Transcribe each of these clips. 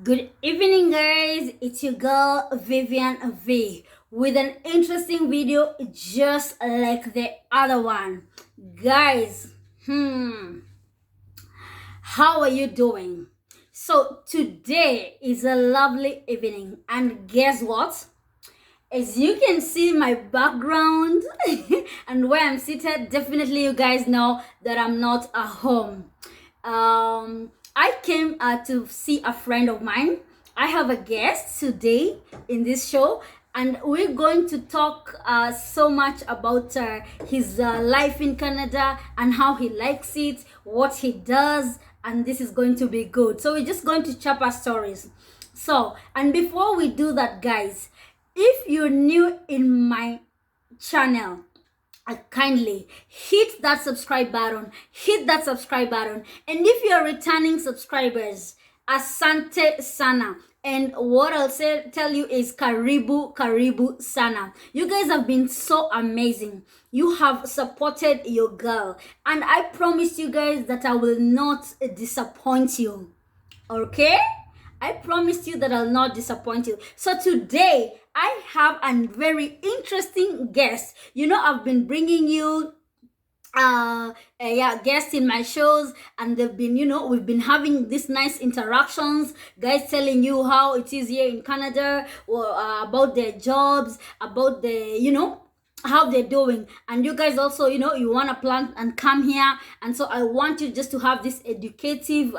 Good evening, guys. It's your girl Vivian V with an interesting video just like the other one. Guys, how are you doing? So, today is a lovely evening, and guess what? As you can see my background and where I'm seated, definitely you guys know that I'm not at home. I came to see a friend of mine. I have a guest today in this show, and we're going to talk so much about his life in Canada and how he likes it, what he does, and this is going to be good. So we're just going to chop our stories. So, and before we do that, guys, if you're new in my channel, kindly hit that subscribe button, and if you're returning subscribers, asante sana. And what I'll tell you is karibu sana. You guys have been so amazing. You have supported your girl, and I promise you guys that I will not disappoint you. Okay, I promise you that I'll not disappoint you. So today I have a very interesting guest. You know, I've been bringing you guests in my shows, and they've been, we've been having these nice interactions, guys telling you how it is here in Canada, or about their jobs, about the, how they're doing. And you guys also, you want to plan and come here, and so I want you just to have this educative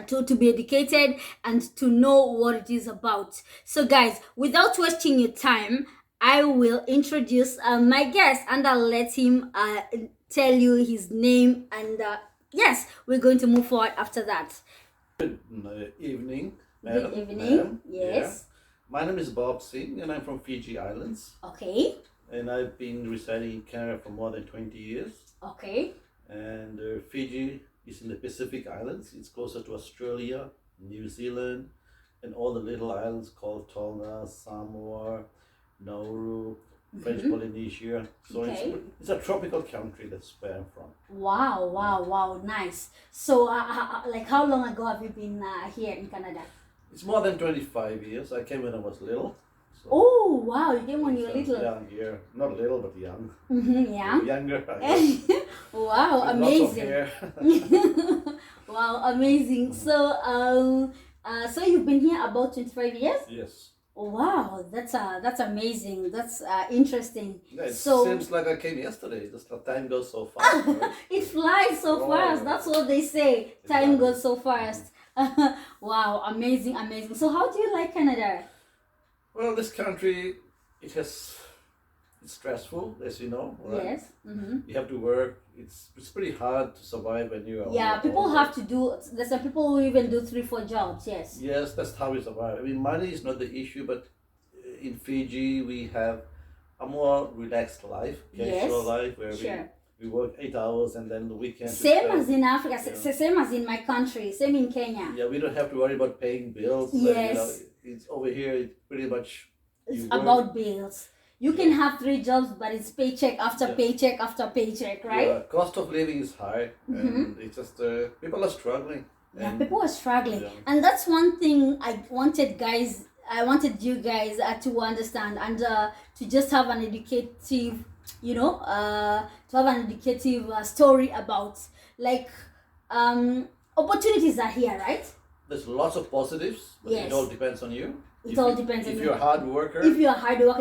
to be educated and to know what it is about. So guys, without wasting your time, I will introduce my guest, and I'll let him tell you his name, and yes, we're going to move forward after that. Good evening, madam. Good evening. Madam. Yes. Yeah. My name is Bob Singh, and I'm from Fiji Islands. Okay. And I've been residing in Canada for more than 20 years. Okay. And Fiji is in the Pacific Islands. It's closer to Australia, New Zealand, and all the little islands called Tonga, Samoa, Nauru, French Polynesia. So it's a tropical country. That's where I'm from. Wow, nice. So like, how long ago have you been here in Canada? It's more than 25 years. I came when I was little. So oh wow, you came when you were little. Young here, not little but young. Yeah. Younger. Wow, amazing. Wow, amazing. So so you've been here about 25 years? Yes. Wow, that's amazing. That's interesting. Yeah, it seems like I came yesterday. Just the time goes so fast. Right? It flies so fast. That's what they say. Time goes so fast. Wow, amazing. So how do you like Canada? Well, this country, it's stressful, as you know. Right? Yes. You have to work. It's pretty hard to survive when you are. Yeah, people have to do. There's some people who even do 3-4 jobs. Yes. Yes, that's how we survive. I mean, money is not the issue, but in Fiji we have a more relaxed life, casual life, where we work 8 hours and then the weekend. Same as in Africa. Same as in my country. Same in Kenya. Yeah, we don't have to worry about paying bills. Yes. It's over here. It's pretty much. It's about bills. You can have 3 jobs, but it's paycheck after paycheck after paycheck, right? Yeah, cost of living is high, and it's just people are struggling. Yeah, people are struggling, and that's one thing I wanted you guys to understand, and to just have an educative, to have an educative story about, like, opportunities are here, right? There's lots of positives, but it all depends on you. It all depends on you. If you're a hard worker,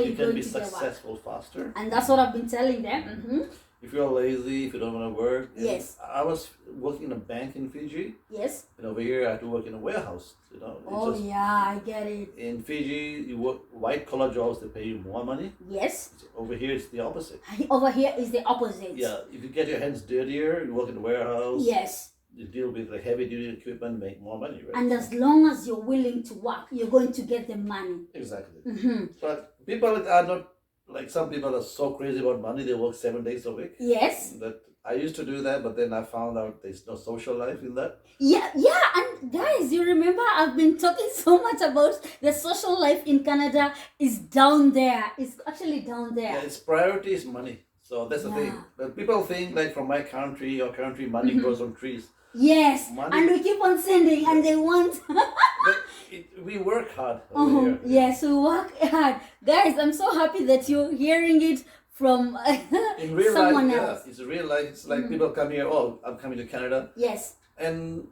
you can be successful faster. And that's what I've been telling them. If you're lazy, if you don't want to work. Yes. I was working in a bank in Fiji. Yes. And over here, I had to work in a warehouse. Oh yeah, I get it. In Fiji, you work white collar jobs. They pay you more money. Yes. Over here, it's the opposite. Over here is the opposite. Yeah. If you get your hands dirtier, you work in a warehouse. Yes. You deal with the heavy duty equipment, make more money, right? And as long as you're willing to work, you're going to get the money. Exactly. But people are not, like, some people are so crazy about money, they work 7 days a week. Yes. That I used to do that, but then I found out there's no social life in that. Yeah, and guys, you remember I've been talking so much about the social life in Canada is down there. It's actually down there. Yeah, its priority is money. So that's the thing. But people think, like, from my country, your country, money grows on trees. Yes, Money- and we keep on sending, and they want. But we work hard over here. Yes, we work hard, guys. I'm so happy that you're hearing it from In real someone life, else. yeah, it's real life. It's like people come here. Oh, I'm coming to Canada, Yes, and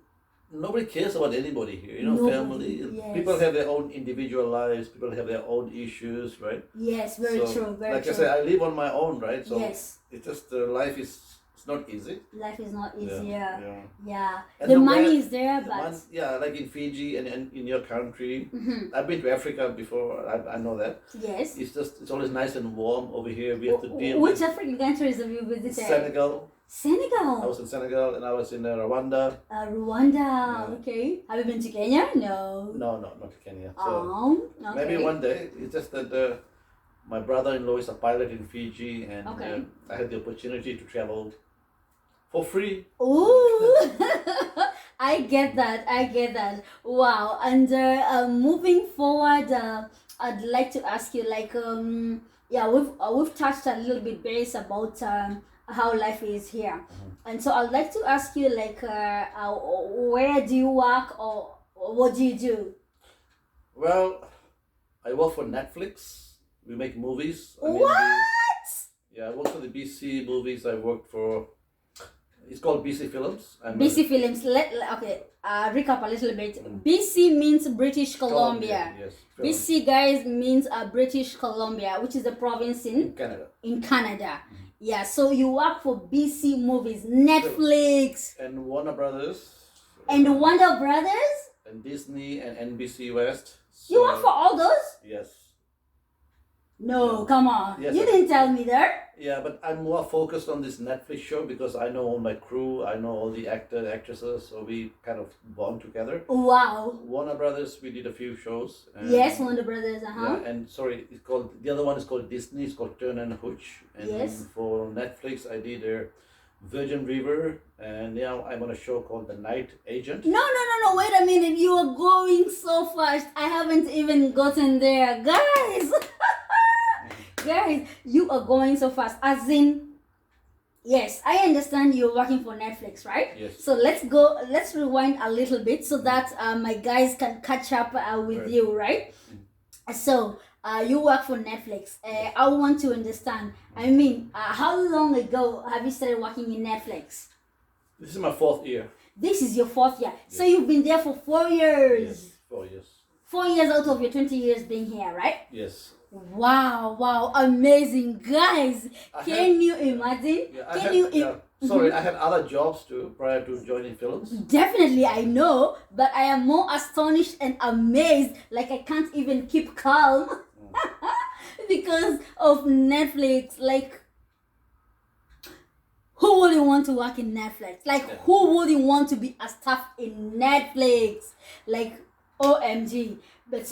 nobody cares about anybody here. You know, Nobody, family. yes. People have their own individual lives. People have their own issues, right? yes, very So, true, very like true. I said, I live on my own, right? So Yes, it's just life is it's not easy. life is not Yeah, easy. Yeah, yeah. And the the money way- is there, The but yeah, like in Fiji and in your country. I've been to Africa before. I know that. yes. It's always nice and warm over here. We have to deal Which with African countries have you visited? Senegal. I Senegal, was in Senegal and I was in Rwanda. Rwanda. Okay, have you been to Kenya? No. No, not to Kenya. So Okay. maybe one day. It's just that my brother-in-law is a pilot in Fiji, and Okay. I had the opportunity to travel for free. Ooh, I get that. I get that. Wow. And moving forward, I'd like to ask you, like, yeah, we've touched a little bit base about how life is here, and so I'd like to ask you, like, where do you work, or what do you do? Well, I work for Netflix. We make movies. What? Yeah, I work for the BC movies. I worked for. It's called BC Films. BC Films. Okay. Recap a little bit. BC means British Columbia. Yes. Films BC, guys, means British Columbia, which is a province in Canada. in Canada. Yeah, so you work for BC Movies, Netflix, And Warner Brothers. and Wonder Brothers. And Disney and NBC West. You work for all those? Yes. No, Yeah. come on. Yes, You I- didn't tell me that. Yeah, but I'm more focused on this Netflix show because I know all my crew, I know all the actresses, so we kind of bond together. Wow. Warner Brothers, we did a few shows. And, Yes, Wonder Brothers. Yeah, and sorry, it's called the other one is called Disney. It's called Turn and Hooch. And Yes. for Netflix, I did Virgin River, and now I'm on a show called The Night Agent. No. Wait a minute. You are going so fast. I haven't even gotten there, guys. Guys, you are going so fast. As in, yes, I understand you're working for Netflix, right? Yes. So let's rewind a little bit so that my guys can catch up with Right. you, right? So you work for Netflix. I want to understand. I mean, how long ago have you started working in Netflix? This is my 4th year. This is your 4th year. So you've been there for 4 years. Yes, 4 years. 4 years out of your 20 years being here, right? Yes. Wow, amazing, guys. Can you imagine? Sorry, I had other jobs too prior to joining films. Definitely, I know, but I am more astonished and amazed. Like, I can't even keep calm because of Netflix. Like, who wouldn't want to work in Netflix? Like, who wouldn't want to be a staff in Netflix? Like, OMG. But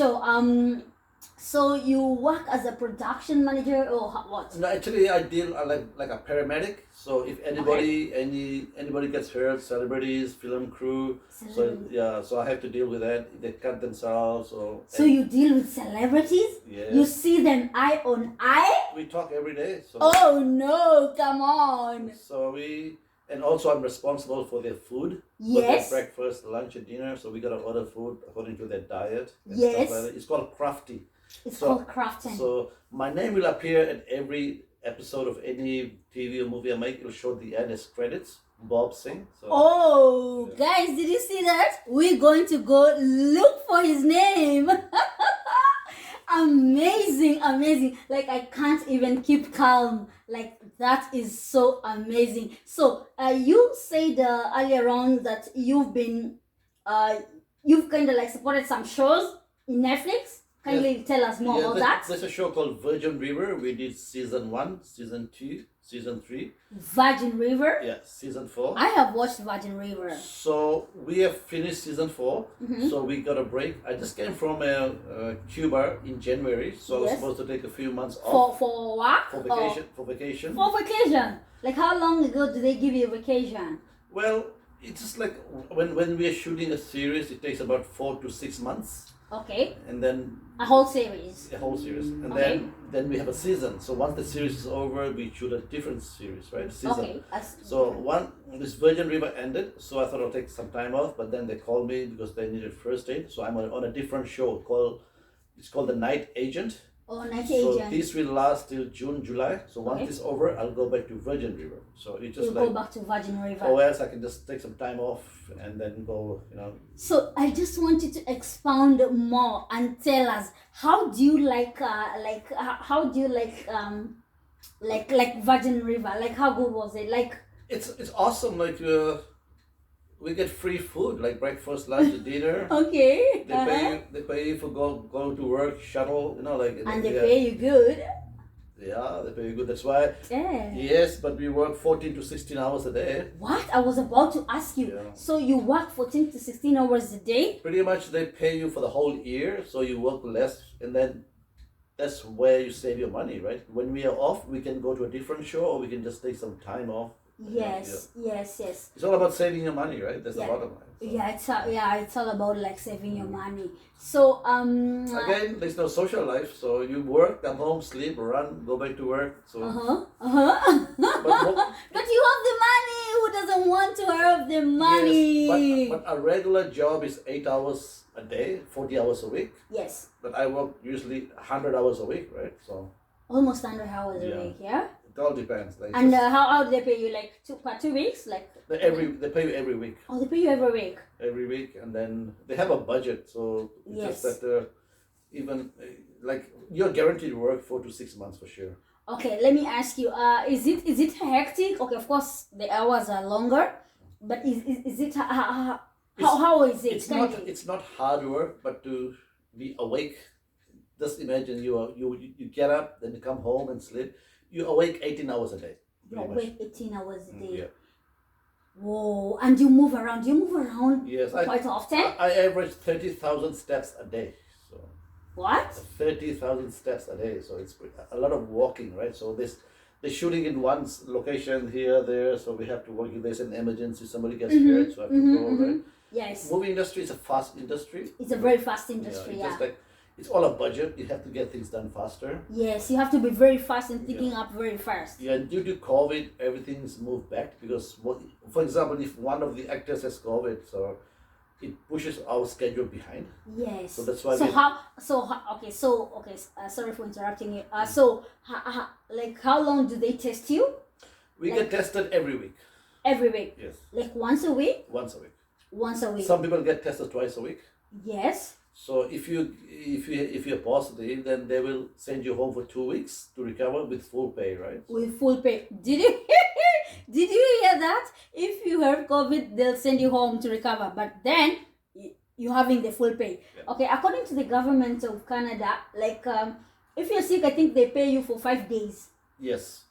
so you work as a production manager or what? No, actually, I deal like a paramedic. So if anybody gets hurt, celebrities, film crew, so I have to deal with that. If they cut themselves or. So you deal with celebrities? Yes. You see them eye on eye? We talk every day. So. Oh no! Come on. So and also I'm responsible for their food. Yes. For their breakfast, lunch, and dinner. So we gotta order food according to their diet. And Yes. Stuff like that. It's called crafty. It's called crafting. So my name will appear in every episode of any TV or movie I make. It'll show the end as credits. Bob Singh. So, Oh, yeah. guys, did you see that? We're going to go look for his name. Amazing. Like, I can't even keep calm. Like, that is so amazing. So, you said earlier on that you've kind of like supported some shows in Netflix. Kindly tell us more about that. There's a show called Virgin River. We did season 1, season 2, season 3. Virgin River. Yeah, season 4. I have watched Virgin River. So we have finished season 4. So we got a break. I just came from Cuba in January, so I was supposed to take a few months off For what? for vacation. For vacation. For vacation. Like, how long ago did they give you a vacation? Well, it's just like when we are shooting a series, it takes about 4 to 6 months, Okay. and then A whole series. a whole series, and Okay. then we have a season. So once the series is over, we shoot a different series, right? Season. Okay. So this Virgin River ended, so I thought I'll take some time off, but then they called me because they needed first aid. So I'm on a different show called The Night Agent. Oh, night So agent. this will last till June, July. So once Okay. it's over, I'll go back to Virgin River. So it's just You'll like, go back to Virgin River. or else I can just take some time off and then go, So I just want you to expound more and tell us how do you how do you like Virgin River? Like how good was it? Like It's awesome. Like we get free food, like breakfast, lunch, dinner. okay. They pay you for going to work, shuttle, And they pay you good. Yeah, they pay you good. That's why. Yeah. Yes, but we work 14 to 16 hours a day. What? I was about to ask you. Yeah. So you work 14 to 16 hours a day? Pretty much they pay you for the whole year, so you work less, and then that's where you save your money, right? When we are off, we can go to a different show, or we can just take some time off. Yes. It's all about saving your money, right? That's Yeah. the bottom line. So. It's all about like saving your money. So Again, there's no social life, so you work, come home, sleep, run, go back to work. So but you have the money. Who doesn't want to have the money? Yes, but a regular job is 8 hours a day, 40 hours a week. Yes. But I work usually 100 hours a week, right? So Almost 100 hours a Yeah. week, yeah? it all depends. Like And how do they pay you? Like per 2 weeks? Like they pay you every week. Oh, they pay you every week. Every week, and then they have a budget, so it's Yes. just that even like you're guaranteed to work 4 to 6 months for sure. Okay, let me ask you. Is it hectic? Okay, of course the hours are longer, but is it how is it? It's not hard work, but to be awake. Just imagine you get up, then you come home and sleep. You awake 18 hours a day. You're pretty much. awake 18 hours a day. Yeah. Whoa! And you move around. You move around Yes, quite often. I average 30,000 steps a day. So What? 30,000 steps a day. So it's a lot of walking, right? So they're shooting in one location here, there. So we have to work. If there's an emergency, somebody gets hurt, so I have to go, right? Yes. Movie industry is a fast industry. It's a very fast industry. It's Yeah. just like it's all a budget. You have to get things done faster. Yes, you have to be very fast and picking up very fast. Yeah, due to COVID, everything's moved back because, for example, if one of the actors has COVID, so it pushes our schedule behind. Yes. So that's why. Sorry for interrupting you. How long do they test you? We get tested every week. Every week. Yes. Like once a week. Once a week. Once a week. Some people get tested twice a week. Yes. So if you're positive, then they will send you home for 2 weeks to recover with full pay, right? With full pay. Did you hear that? If you have COVID, they'll send you home to recover, but then you're having the full pay. Yeah. Okay, according to the government of Canada, if you're sick, I think they pay you for 5 days. Yes.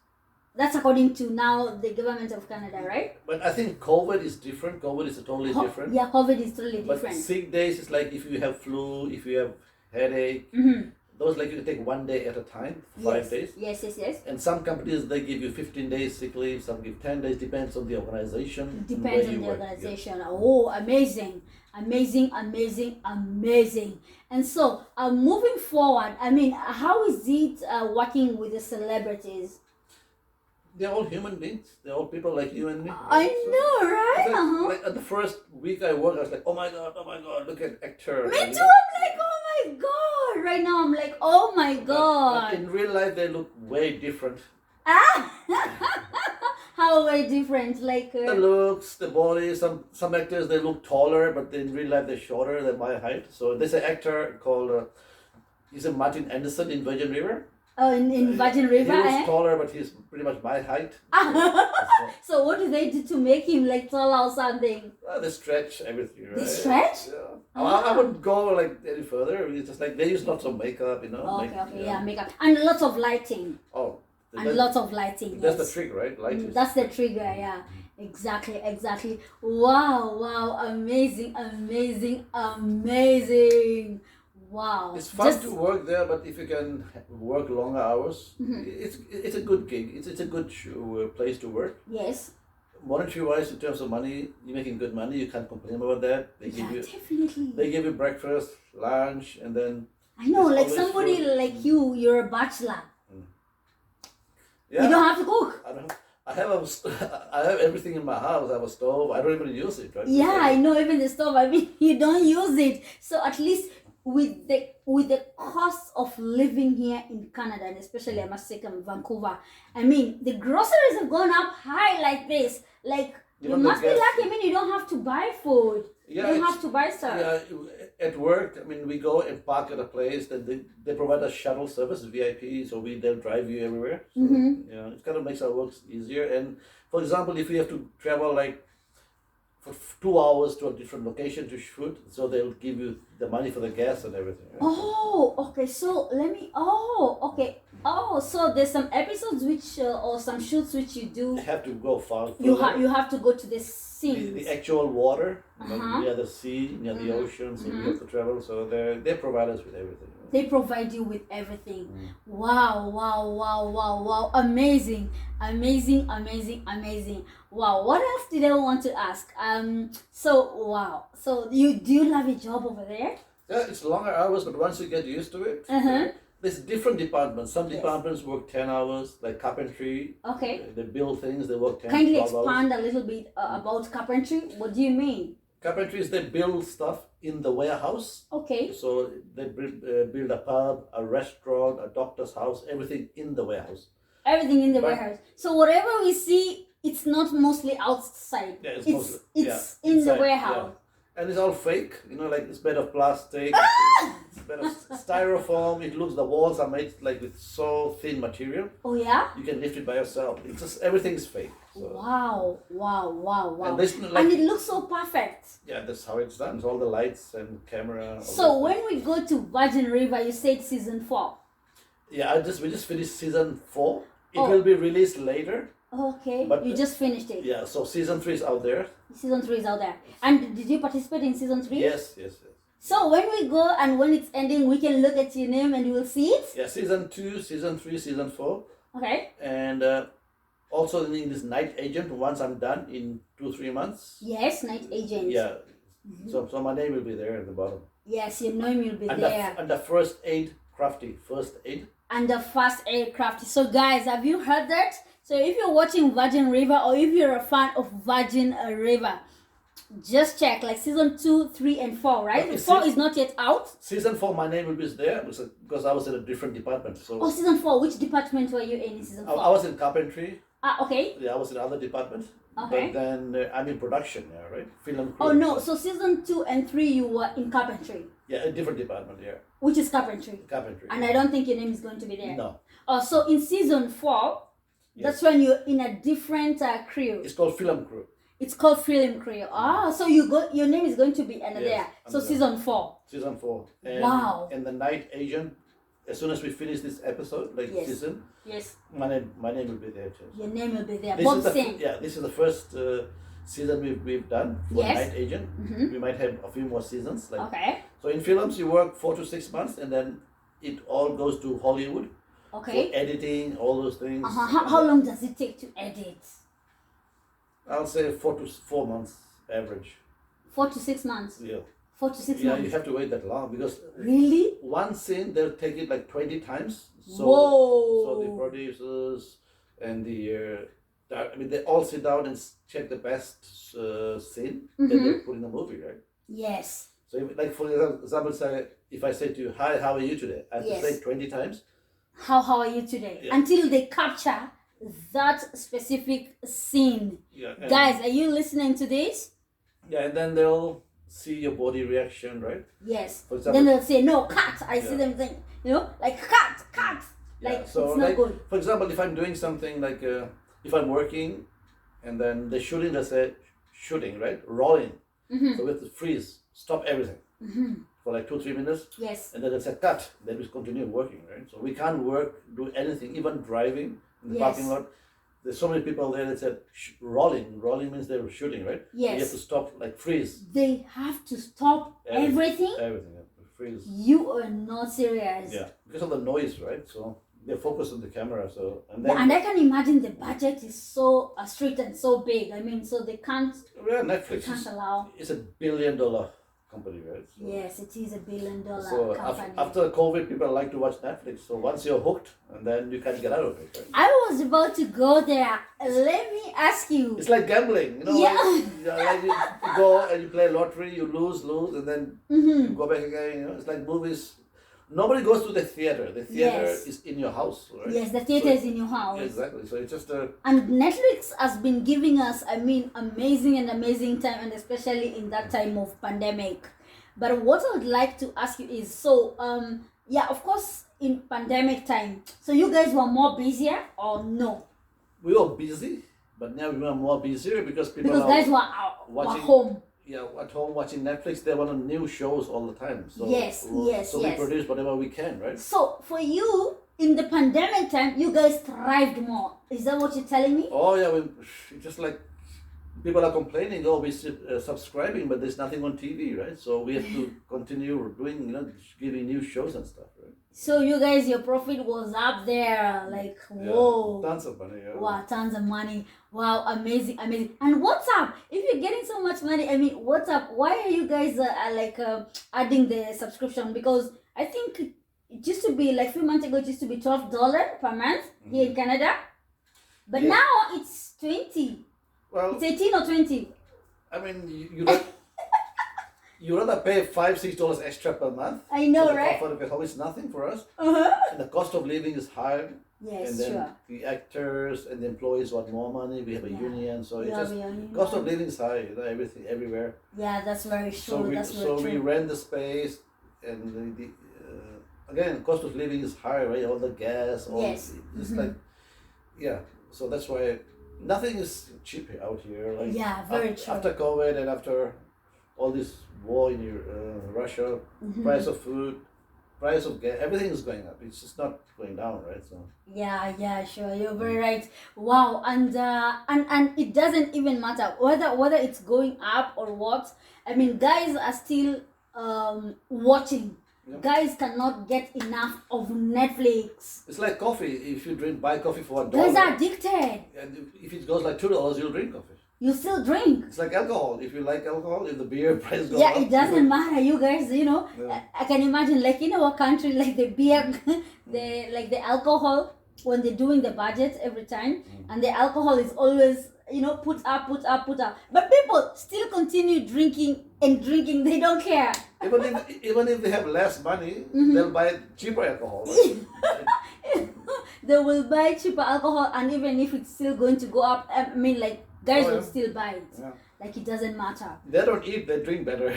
That's according to now the government of Canada, right? But I think COVID is different. COVID is totally different. Yeah, COVID is totally But different. sick days is like if you have flu, if you have headache, those like you can take 1 day at a time, 5 days. Yes. And some companies they give you 15 days sick leave, some give 10 days, depends on the organization. Depends on the organization. Oh, amazing. And so, moving forward, I mean, how is it working with the celebrities? They're all human beings. They're all people like you and me. I know, right? It's like, like at the first week I worked, I was like, oh my god, look at actor. Me too. I'm like, oh my god. Right now, I'm like, oh my god. But in real life, they look way different. How way different? Like The looks, the body. Some actors they look taller, but in real life they're shorter than my height. So there's an actor called he's a Martin Anderson in Virgin River. Oh, in Virgin River. He looks taller, but he's pretty much my height. So what do they do to make him like taller or something? They stretch everything, right? They stretch? Yeah. I wouldn't go like any further. It's just like they use lots of makeup, you know. Yeah, makeup and lots of lighting. Oh. And lots of lighting. That's yes. the trick, right? Lighting. That's the trigger, yeah. Exactly. Wow, amazing. Wow. It's fun to work there, but if you can work longer hours, it's a good gig. It's a good place to work. Yes. monetary wise, in terms of money, you're making good money. You can't complain about that. They give Yeah, you definitely. they give you breakfast, lunch, and then I know, there's like always somebody food. like you're a bachelor. Yeah, You don't have to cook. I don't. I have I have everything in my house. I have a stove. I don't even use it, right? Yeah, I know, even the stove. I mean, you don't use it. So at least with the cost of living here in Canada, and especially I must say Vancouver, I mean, the groceries have gone up high like this. Like you Even the must be gas. lucky. I mean, you don't have to buy food. Yeah, You don't it's- have to buy stuff. Yeah, at work, I mean, we go and park at a place that they provide us shuttle service, VIP, so they'll drive you everywhere. So, yeah, it kind of makes our work easier. And for example, if you have to travel like for 2 hours to a different location to shoot, so they'll give you the money for the gas and everything. Right? Oh, okay. So let me. Oh, okay. Oh, so there's some episodes which or some shoots which you do. You have to go far. You have to go to the scenes. The actual water, Uh-huh. near the sea, near the ocean, so we have to travel. So they provide us with everything. They provide you with everything. Wow, wow, wow, wow, wow. Amazing, amazing, amazing, amazing. Wow, what else did I want to ask? So wow. So do you love your job over there? Yeah, it's longer hours, but once you get used to it, there's different departments. Some departments work 10 hours, like carpentry. Okay. They build things, they work 10, Kindly 12 hours. expand a little bit about carpentry. What do you mean? Carpentry is they build stuff in the warehouse. Okay. So they build a pub, a restaurant, a doctor's house, everything in the warehouse. Everything in the But- warehouse. So whatever we see, it's not mostly outside. Yeah, it's it's mostly- it's yeah, in the inside, warehouse. And it's all fake, like it's made of plastic, it's made of styrofoam. It looks, the walls are made like with so thin material. Oh yeah. You can lift it by yourself. It's just, everything is fake. So, Wow, wow, wow, wow. And this, like, And it looks so perfect. yeah, that's how it's done. It's all the lights and camera. all So that when stuff. we go to Virgin River, you said season 4. Yeah, we just finished season 4. It Oh. will be released later. Okay, But- you just finished it. Yeah, so season 3 is out there. Season 3 is out there. And did you participate in season 3? Yes, yes, yes. So when we go and when it's ending, we can look at your name and we will see it? Yeah, season 2, season 3, season 4. Okay. And also in this night agent, once I'm done in 2-3 months. Yes, Night Agent. Yeah. So my name will be there at the bottom. Yes, your name will be And there. the first aid crafty. First aid. And the fast aircraft. So guys, have you heard that? So if you're watching Virgin River or if you're a fan of Virgin River, just check like season 2, 3, and 4, right? But you 4 see- is not yet out. Season 4, my name will be there because I was in a different department. So Oh, season 4. Which department were you in season 4? I was in carpentry. Ah, okay. Yeah, I was in other department. Okay. But then I'm in production now, right? Film crew. Oh no, so season 2 and 3 you were in carpentry, Yeah, a different department, yeah. which is carpentry. Carpentry. And I don't think your name is going to be there. No. Oh, so in season 4, that's when you're in a different crew. It's called film crew. It's called film crew. Ah, so your name is going to be under Yes, there. So under season 4. Season 4. And, Wow. And the night agent, as soon as we finish this episode, like Yes. season, Yes, my name will be there too. your name will be there. This Bob is the same. this is the first season we've done for Yes. Night Agent. We might have a few more seasons. Like Okay. so, in films you work 4 to 6 months, and then it all goes to Hollywood Okay. for editing, all those things. How long does it take to edit? I'll say 4 months average. 4 to 6 months. Yeah, 4 to 6 yeah, months. you have to wait that long because Really? one scene they'll take it like 20 times. So, Whoa. So the producers and they all sit down and check the best scene that they put in the movie, right? Yes. So, like for example, if I say to you, "Hi, how are you today?" I have Yes. to say it 20 times. How are you today? Yeah. Until they capture that specific scene. Yeah, and, Guys, are you listening to this? Yeah, and then they'll see your body reaction, right? Yes. For example- Then they'll say, no, cut. I see Yeah. them saying, like, cut. Yeah, Like, so it's not like, good. for example, if I'm doing something like if I'm working, and then the shooting, they say shooting, right? Rolling. So we have to freeze, stop everything for like 2-3 minutes. Yes. And then it's a cut. Then we continue working, right? So we can't do anything, even driving in the Yes. parking lot. There's so many people there that said rolling. Rolling means they were shooting, right? Yes. You have to stop, like freeze. They have to stop everything? Everything, yeah. Freeze. You are not serious. Yeah, because of the noise, right? So they focus on the camera. So and Yeah, then and I can imagine the budget is so strict and so big. I mean, so they can't Netflix allow. is $1 billion company, right? So, Yes, it is $1 billion so company. after COVID, people like to watch Netflix. So once you're hooked, and then you can't get out of it. Right? I was about to go there. Let me ask you. It's like gambling, you know. Yeah. Like you go and you play lottery, you lose, and then you go back again. You know, it's like movies. Nobody goes to the theater. The theater is in your house, right? Yes, the theater is in your house. Exactly. So it's just And Netflix has been giving us, I mean, amazing time, and especially in that time of pandemic. But what I would like to ask you is, so yeah, of course, in pandemic time, so you guys were more busier or no? we were busy, but now we are more busier because people Because are guys were out, were watching home. Yeah, at home watching Netflix. They want new shows all the time. So So we produce whatever we can, right? So for you, in the pandemic time, you guys thrived more. Is that what you're telling me? Oh yeah, it's just like people are complaining. Oh, we're subscribing, but there's nothing on TV, right? So we have to continue doing, giving new shows and stuff, right? So you guys, your profit was up there, like whoa. Tons of money. Yeah. Wow, tons of money. Wow, amazing. And what's up? If you're getting so much money, I mean, what's up? Why are you guys adding the subscription? Because I think it used to be like a few months ago. It used to be $12 per month here in Canada, but now it's 20. Well, it's 18 or 20. I mean, you rather pay $5-6 extra per month. I know, for the right? comfort of your home is nothing for us, Uh-huh. and the cost of living is high. Yes, and then sure. the actors and the employees want more money. We have a union, so it's just Union. cost of living is high. Everything everywhere. Yeah, that's very true. So we that's very true. we rent the space, and again, cost of living is high, right? All the gas, it's like, yeah. So that's why nothing is cheap out here. Like very true. After COVID and after all this war in Russia, price of food, price of gas, everything is going up. It's just not going down, right? So yeah, sure, you're very right. Wow. And it doesn't even matter whether it's going up or what. I mean, guys are still watching. Guys cannot get enough of Netflix. It's like coffee. If you buy coffee for $1, guys are addicted. And if it goes like $2, you'll drink coffee. You still drink. It's like alcohol. If you like alcohol, if the beer price goes up, it doesn't matter. You guys, I can imagine, like in our country, like the beer, the alcohol, when they're doing the budget every time, and the alcohol is always, put up. But people still continue drinking and drinking. They don't care. Even if they have less money, they'll buy cheaper alcohol. Right? They will buy cheaper alcohol, and even if it's still going to go up, I mean, like, guys will still buy it. Yeah. Like, it doesn't matter. They don't eat, they drink better.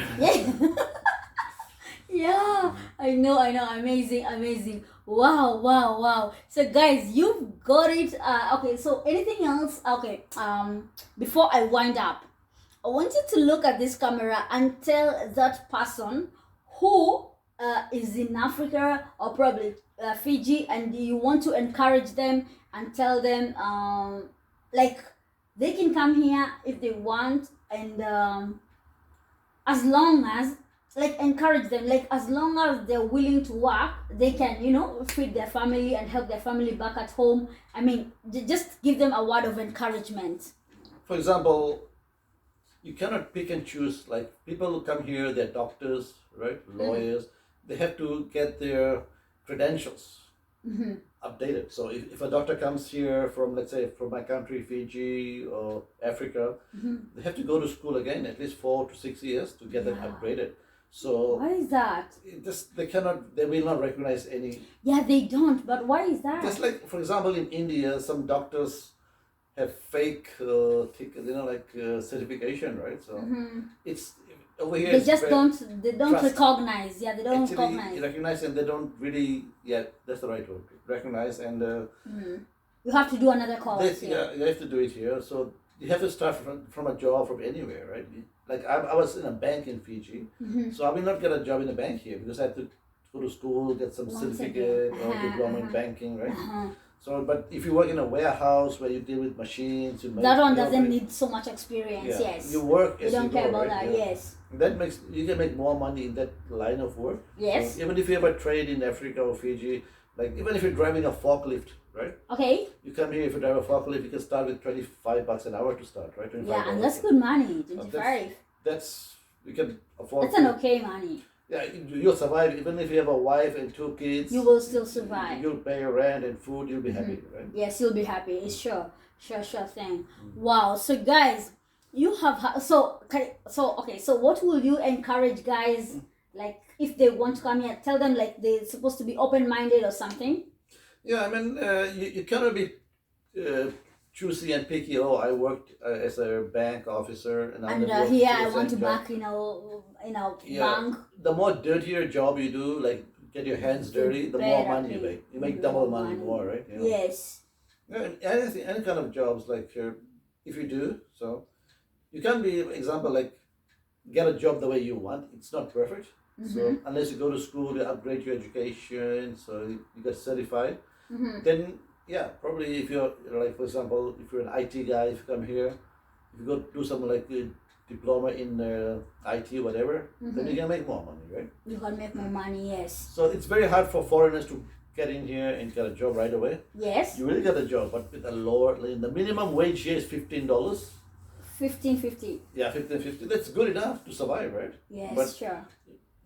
Yeah, I know. Amazing. Wow. So guys, you've got it. Okay, so anything else? Okay, before I wind up, I want you to look at this camera and tell that person who is in Africa or probably Fiji, and you want to encourage them and tell them like they can come here if they want, and as long as, like, encourage them, like, as long as they're willing to work, they can, feed their family and help their family back at home. I mean, just give them a word of encouragement. For example, you cannot pick and choose. Like, people who come here, they're doctors, right? Lawyers. They have to get their credentials updated. So if a doctor comes here from, let's say, from my country, Fiji or Africa, they have to go to school again, at least 4 to 6 years to get them upgraded. So why is that? They will not recognize any. Yeah, they don't. But why is that? Just like, for example, in India, some doctors have fake certification, right? So it's over here. They just don't. They don't recognize. Yeah, they don't recognize, and they don't really. Yeah, that's the right word. Recognize, and you have to do another course. You have to do it here. So you have to start from a job from anywhere, right? Like I was in a bank in Fiji, so I will not get a job in a bank here because I have to go to school, get some certificate or diploma in banking, right? So, but if you work in a warehouse where you deal with machines, that one doesn't need so much experience. Yeah. Yes, you work. You don't care about that. Yeah. Yes, you can make more money in that line of work. Yes, so even if you have a trade in Africa or Fiji, Like even if you're driving a forklift, right? Okay. You come here, if you drive a forklift, you can start with $25 an hour to start, right? Yeah, and that's good money. 25. That's you can afford. That's an okay money. Yeah, you'll survive even if you have a wife and 2 kids. You will still survive. You'll pay your rent and food. You'll be happy, right? Yes, you'll be happy. It's sure thing. Wow. So guys, you have so okay. So what will you encourage guys like if they want to come here? Tell them like they're supposed to be open-minded or something. Yeah, I mean, you cannot be choosy and picky. Oh, I worked as a bank officer, and here I want to back, bank. The more dirtier job you do, like get your hands dirty, the more money you make. You make double money more, right? You know? Yes. Yeah, any kind of jobs, like if you do, so you can't be example like get a job the way you want. It's not perfect. So unless you go to school, you upgrade your education, so you get certified. Then yeah, probably if you're like, for example, if you're an IT guy, if you come here, if you go do something like a diploma in IT, whatever, then you can make more money, right? You can make more money, yes. So it's very hard for foreigners to get in here and get a job right away. Yes. You will get a job, but with a lower, the minimum wage here is $15. $15.50. Yeah, $15.50. That's good enough to survive, right? Yes, but sure.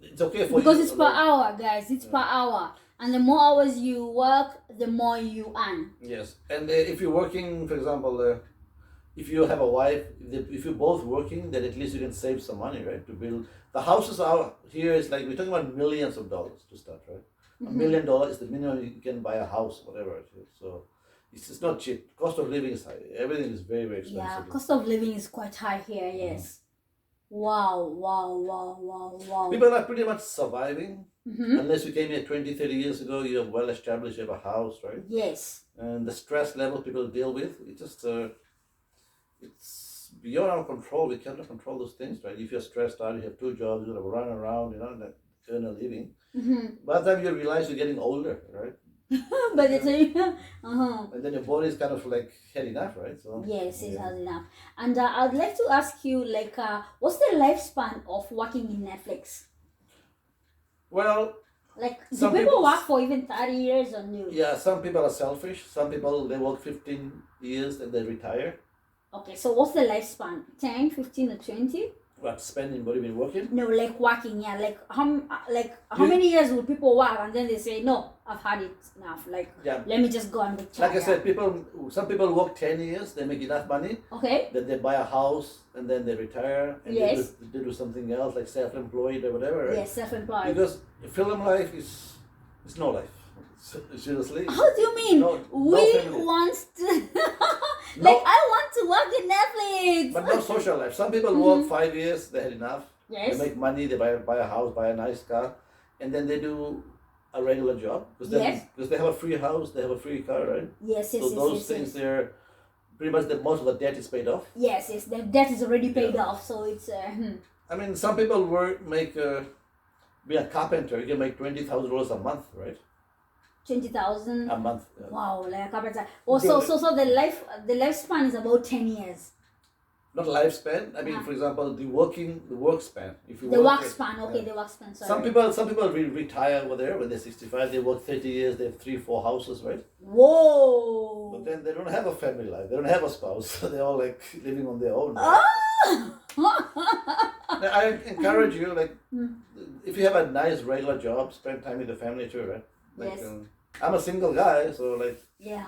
It's okay for because you. It's per hour, guys. It's per hour. And the more hours you work, the more you earn. Yes. And if you're working, for example, if you have a wife, if you're both working, then at least you can save some money, right? To build. The houses out here is like, we're talking about millions of dollars to start, right? $1 million is the minimum you can buy a house, whatever it is. So it's not cheap. Cost of living is high. Everything is very, very expensive. Yeah, cost of living is quite high here, yes. Wow. People are pretty much surviving. Unless you came here 20, 30 years ago, you're well established, you have a house, right? Yes. And the stress level people deal with, it's just, it's beyond our control. We cannot control those things, right? If you're stressed out, you have 2 jobs, you gotta run around, and earn a living. By the time you realize you're getting older, right? By the time, And then your body's kind of like had enough, right? So yes, it has enough. And I'd like to ask you, like, what's the lifespan of working in Netflix? Well, like, do people work for even 30 years or no? Yeah, some people are selfish. Some people, they work 15 years and they retire. Okay, so what's the lifespan? 10, 15 or 20? What, spending, what do you mean, working? No, like working, yeah. Like how many years will people work and then they say, no, I've had it enough. Like, let me just go and retire. Like I said, some people work 10 years, they make enough money. Okay. Then they buy a house and then they retire. And yes. They do something else, like self-employed or whatever, right? Yes, self-employed. Because film life is no life. Seriously. How do you mean? Wants to... Like, I want to work in Netflix. But no social life. Some people work 5 years, they had enough. Yes. They make money, they buy a house, buy a nice car, and then they do a regular job. Because they have a free house, they have a free car, right? Yes. So those things, they're pretty much most of the debt is paid off. Yes. The debt is already paid off, so it's... I mean, some people be a carpenter, you can make $20,000 a month, right? 20,000 a month. Yeah. Wow, like a carpenter. Oh, so the lifespan is about 10 years. Not lifespan. I mean, for example, the work span. If you the work span. Okay, the work span. Sorry. Some people retire over there when they're 65. They work 30 years. They have 3-4 houses, right? Whoa. But then they don't have a family life. They don't have a spouse. They're all like living on their own. Right? I encourage you, like, if you have a nice regular job, spend time with the family too, right? Like, yes. I'm a single guy, so like. Yeah.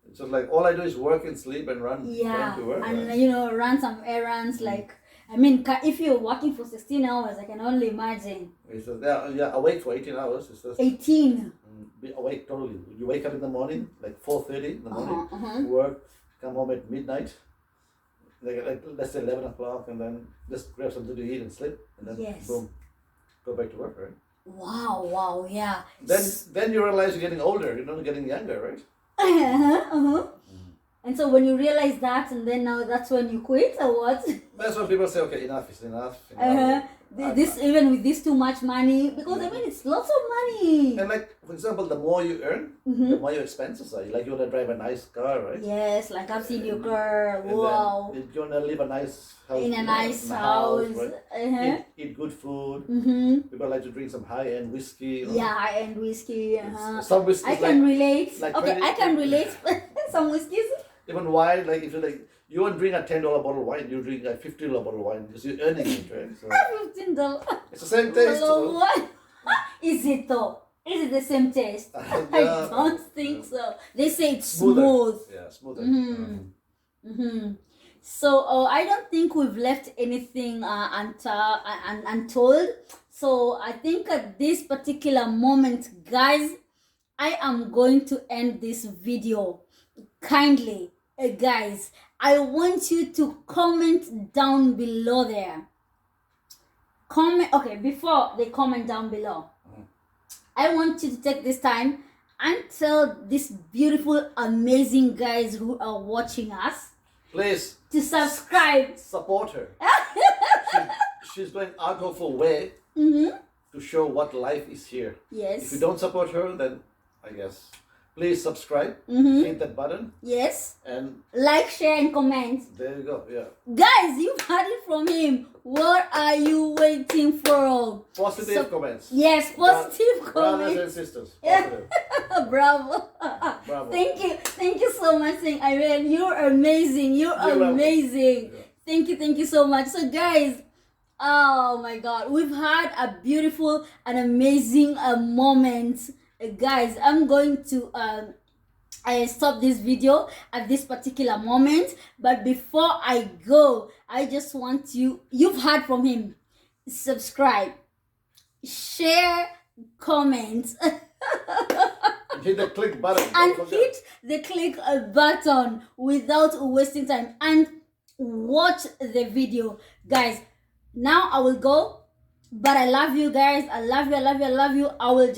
It's just like all I do is work and sleep and run. Yeah. To work, and right? Run some errands. Like, I mean, if you're working for 16 hours, I can only imagine. It's just, awake for 18 hours. It's just 18. Be awake totally. You wake up in the morning, like 4:30 in the morning. Work, come home at midnight. Like let's say 11 o'clock, and then just grab something to eat and sleep, and then boom, go back to work, right? Wow, yeah. Then you realize you're getting older. You're not getting younger, right? And so when you realize that, and then now that's when you quit, or what? That's when people say, okay, enough is enough. This even with this too much money, because I mean it's lots of money. And like, for example, the more you earn, the more your expenses are. Like you wanna drive a nice car, right? Yes, like I've seen your car. And Wow. then you wanna live a nice house. In a nice house. Right? Eat good food. People like to drink some high-end whiskey. Yeah, high-end whiskey. Some whiskeys I can relate. like Okay, I can relate. Some whiskeys. Even wine, like if you won't drink a $10 bottle of wine, you drink a $50 bottle of wine because you're earning it, right? So $15. it's the same taste. So. What? Is it though? Is it the same taste? I don't think so. They say it's smooth. Yeah, smoother. So I don't think we've left anything untold. So I think at this particular moment, guys, I am going to end this video. Kindly, guys, I want you to comment down below there. Okay, before they comment down below, I want you to take this time and tell these beautiful, amazing guys who are watching us, please, to subscribe. Support her. She's going out of her way to show what life is here. Yes. If you don't support her, then I guess please subscribe. Hit that button. Yes. And like, share, and comment. There you go. Yeah. Guys, you've heard it from him. What are you waiting for? Positive comments. Yes, positive comments. Brothers and sisters. Positive. Bravo. Bravo. Thank you so much, Irene. You're amazing. You're amazing. Yeah. Thank you so much. So guys, oh my God, we've had a beautiful and amazing moment. Guys, I'm going to I stop this video at this particular moment, but before I go, I just want you've heard from him, subscribe, share, comment, hit the click button, and hit the click button without wasting time, and watch the video. Guys, now I will go, but I love you guys. I love you. I will